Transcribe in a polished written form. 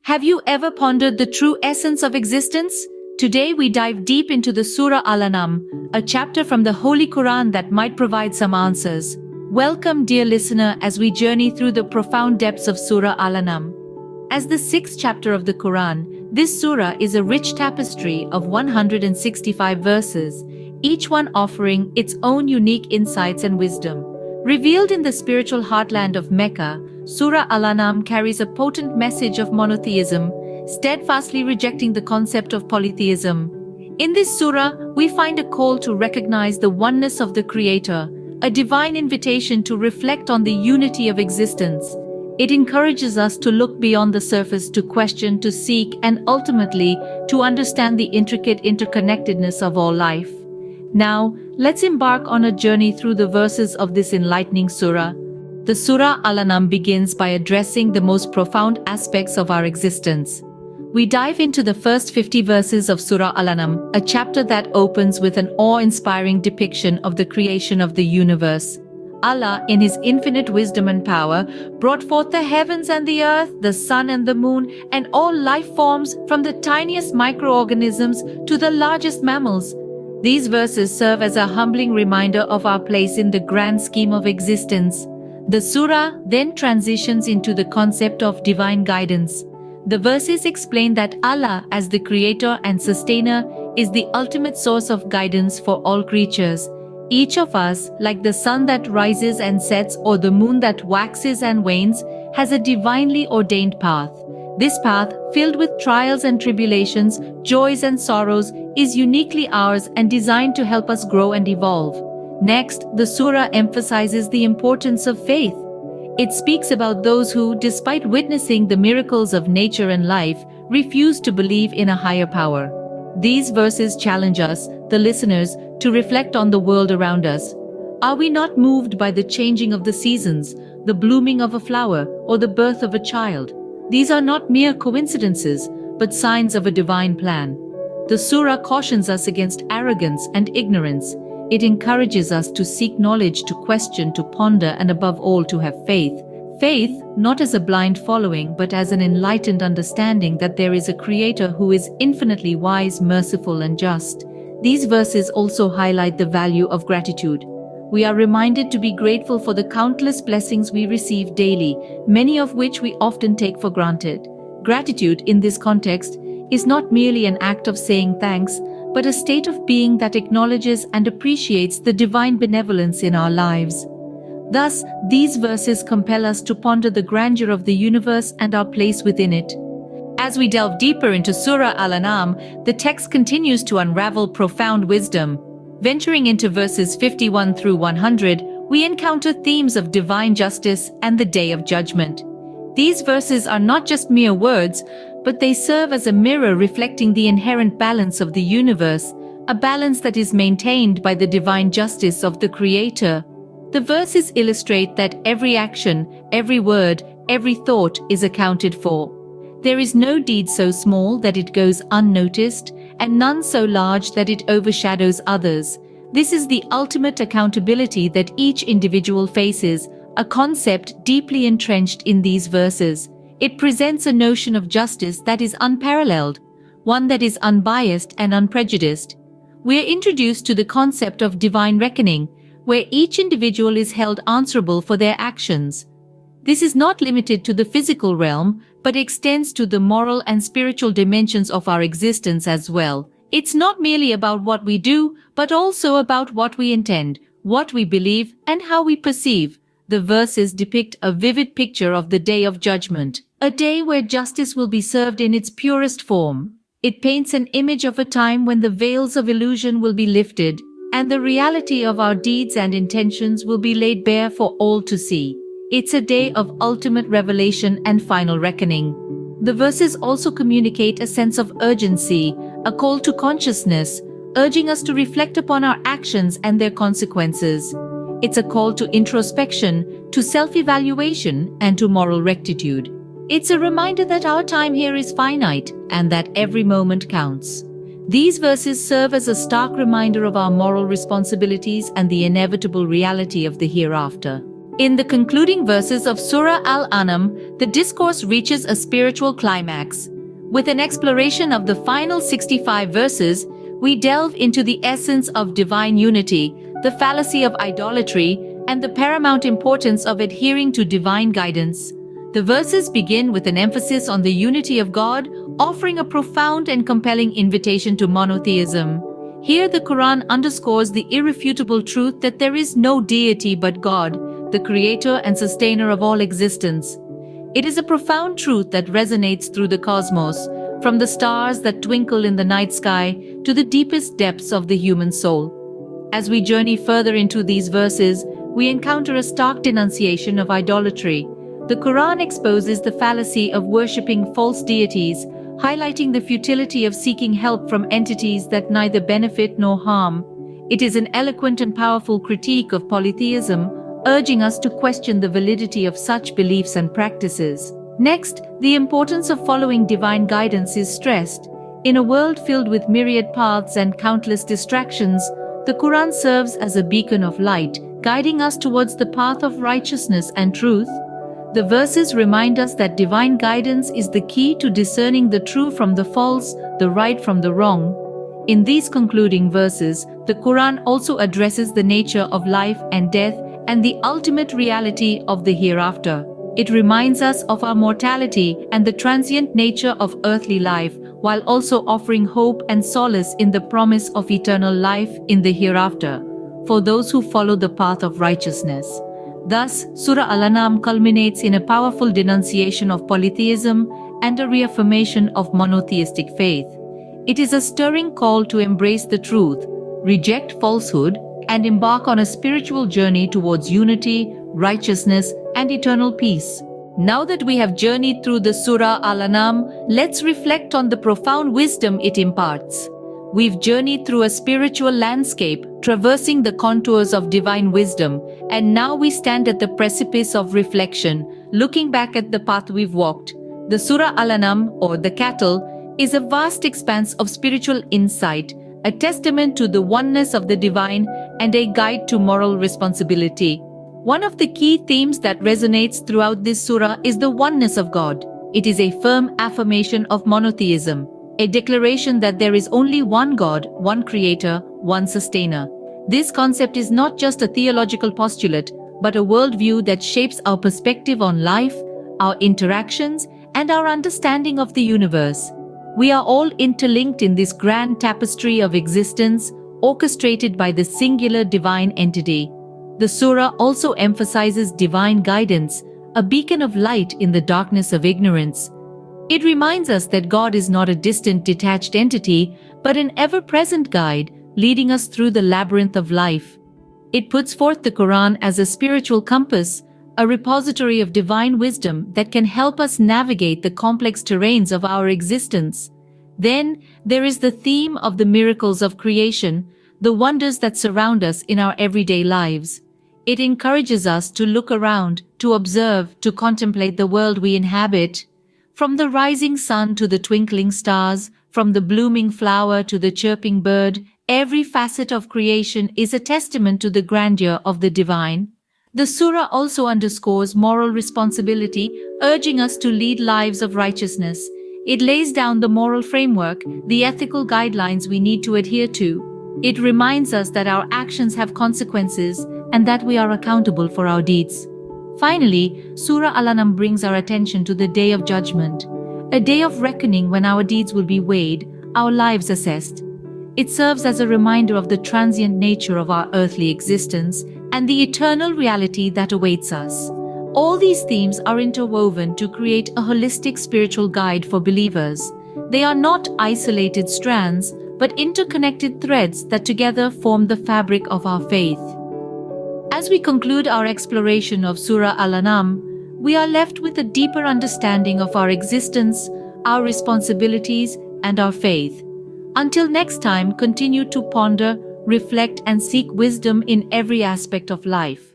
Have you ever pondered the true essence of existence? Today we dive deep into the Surah Al-An'am, a chapter from the Holy Quran that might provide some answers. Welcome, dear listener, as we journey through the profound depths of Surah Al-An'am. As the sixth chapter of the Quran, this surah is a rich tapestry of 165 verses, each one offering its own unique insights and wisdom. Revealed in the spiritual heartland of Mecca, Surah Al-An'am carries a potent message of monotheism, steadfastly rejecting the concept of polytheism. In this surah, we find a call to recognize the oneness of the Creator, a divine invitation to reflect on the unity of existence. It encourages us to look beyond the surface, to question, to seek, and ultimately to understand the intricate interconnectedness of all life. Now, let's embark on a journey through the verses of this enlightening surah. The Surah Al-An'am begins by addressing the most profound aspects of our existence. We dive into the first 50 verses of Surah Al-An'am, a chapter that opens with an awe-inspiring depiction of the creation of the universe. Allah, in His infinite wisdom and power, brought forth the heavens and the earth, the sun and the moon, and all life forms, from the tiniest microorganisms to the largest mammals. These verses serve as a humbling reminder of our place in the grand scheme of existence. The surah then transitions into the concept of divine guidance. The verses explain that Allah, as the creator and sustainer, is the ultimate source of guidance for all creatures. Each of us, like the sun that rises and sets or the moon that waxes and wanes, has a divinely ordained path. This path, filled with trials and tribulations, joys and sorrows, is uniquely ours and designed to help us grow and evolve. Next, the surah emphasizes the importance of faith. It speaks about those who, despite witnessing the miracles of nature and life, refuse to believe in a higher power. These verses challenge us, the listeners, to reflect on the world around us. Are we not moved by the changing of the seasons, the blooming of a flower, or the birth of a child? These are not mere coincidences, but signs of a divine plan. The surah cautions us against arrogance and ignorance. It encourages us to seek knowledge, to question, to ponder, and above all to have faith. Faith, not as a blind following, but as an enlightened understanding that there is a Creator who is infinitely wise, merciful, and just. These verses also highlight the value of gratitude. We are reminded to be grateful for the countless blessings we receive daily, many of which we often take for granted. Gratitude, in this context, is not merely an act of saying thanks, but a state of being that acknowledges and appreciates the divine benevolence in our lives. Thus, these verses compel us to ponder the grandeur of the universe and our place within it. As we delve deeper into Surah Al-An'am, the text continues to unravel profound wisdom. Venturing into verses 51 through 100, we encounter themes of divine justice and the Day of Judgment. These verses are not just mere words, but they serve as a mirror reflecting the inherent balance of the universe, a balance that is maintained by the divine justice of the Creator. The verses illustrate that every action, every word, every thought is accounted for. There is no deed so small that it goes unnoticed, and none so large that it overshadows others. This is the ultimate accountability that each individual faces, a concept deeply entrenched in these verses. It presents a notion of justice that is unparalleled, one that is unbiased and unprejudiced. We are introduced to the concept of divine reckoning, where each individual is held answerable for their actions. This is not limited to the physical realm, but extends to the moral and spiritual dimensions of our existence as well. It's not merely about what we do, but also about what we intend, what we believe, and how we perceive. The verses depict a vivid picture of the Day of Judgment, a day where justice will be served in its purest form. It paints an image of a time when the veils of illusion will be lifted, and the reality of our deeds and intentions will be laid bare for all to see. It's a day of ultimate revelation and final reckoning. The verses also communicate a sense of urgency, a call to consciousness, urging us to reflect upon our actions and their consequences. It's a call to introspection, to self-evaluation, and to moral rectitude. It's a reminder that our time here is finite and that every moment counts. These verses serve as a stark reminder of our moral responsibilities and the inevitable reality of the hereafter. In the concluding verses of Surah Al-An'am, the discourse reaches a spiritual climax. With an exploration of the final 65 verses, we delve into the essence of divine unity, the fallacy of idolatry, and the paramount importance of adhering to divine guidance. The verses begin with an emphasis on the unity of God, offering a profound and compelling invitation to monotheism. Here the Quran underscores the irrefutable truth that there is no deity but God, the creator and sustainer of all existence. It is a profound truth that resonates through the cosmos, from the stars that twinkle in the night sky to the deepest depths of the human soul. As we journey further into these verses, we encounter a stark denunciation of idolatry. The Quran exposes the fallacy of worshipping false deities, highlighting the futility of seeking help from entities that neither benefit nor harm. It is an eloquent and powerful critique of polytheism, urging us to question the validity of such beliefs and practices. Next, the importance of following divine guidance is stressed. In a world filled with myriad paths and countless distractions, the Quran serves as a beacon of light, guiding us towards the path of righteousness and truth. The verses remind us that divine guidance is the key to discerning the true from the false, the right from the wrong. In these concluding verses, the Quran also addresses the nature of life and death and the ultimate reality of the hereafter. It reminds us of our mortality and the transient nature of earthly life, while also offering hope and solace in the promise of eternal life in the hereafter, for those who follow the path of righteousness. Thus, Surah Al-An'am culminates in a powerful denunciation of polytheism and a reaffirmation of monotheistic faith. It is a stirring call to embrace the truth, reject falsehood, and embark on a spiritual journey towards unity, righteousness, and eternal peace. Now that we have journeyed through the Surah Al-An'am, let's reflect on the profound wisdom it imparts. We've journeyed through a spiritual landscape, traversing the contours of divine wisdom, and now we stand at the precipice of reflection, looking back at the path we've walked. The Surah Al-An'am, or the Cattle, is a vast expanse of spiritual insight, a testament to the oneness of the divine and a guide to moral responsibility. One of the key themes that resonates throughout this surah is the oneness of God. It is a firm affirmation of monotheism, a declaration that there is only one God, one creator, one sustainer. This concept is not just a theological postulate, but a worldview that shapes our perspective on life, our interactions, and our understanding of the universe. We are all interlinked in this grand tapestry of existence, orchestrated by the singular divine entity. The surah also emphasizes divine guidance, a beacon of light in the darkness of ignorance. It reminds us that God is not a distant, detached entity, but an ever-present guide, leading us through the labyrinth of life. It puts forth the Quran as a spiritual compass, a repository of divine wisdom that can help us navigate the complex terrains of our existence. Then, there is the theme of the miracles of creation, the wonders that surround us in our everyday lives. It encourages us to look around, to observe, to contemplate the world we inhabit. From the rising sun to the twinkling stars, from the blooming flower to the chirping bird, every facet of creation is a testament to the grandeur of the divine. The surah also underscores moral responsibility, urging us to lead lives of righteousness. It lays down the moral framework, the ethical guidelines we need to adhere to. It reminds us that our actions have consequences and that we are accountable for our deeds. Finally, Surah Al-An'am brings our attention to the Day of Judgment, a day of reckoning when our deeds will be weighed, our lives assessed. It serves as a reminder of the transient nature of our earthly existence and the eternal reality that awaits us. All these themes are interwoven to create a holistic spiritual guide for believers. They are not isolated strands, but interconnected threads that together form the fabric of our faith. As we conclude our exploration of Surah Al-An'am, we are left with a deeper understanding of our existence, our responsibilities, and our faith. Until next time, continue to ponder, reflect, and seek wisdom in every aspect of life.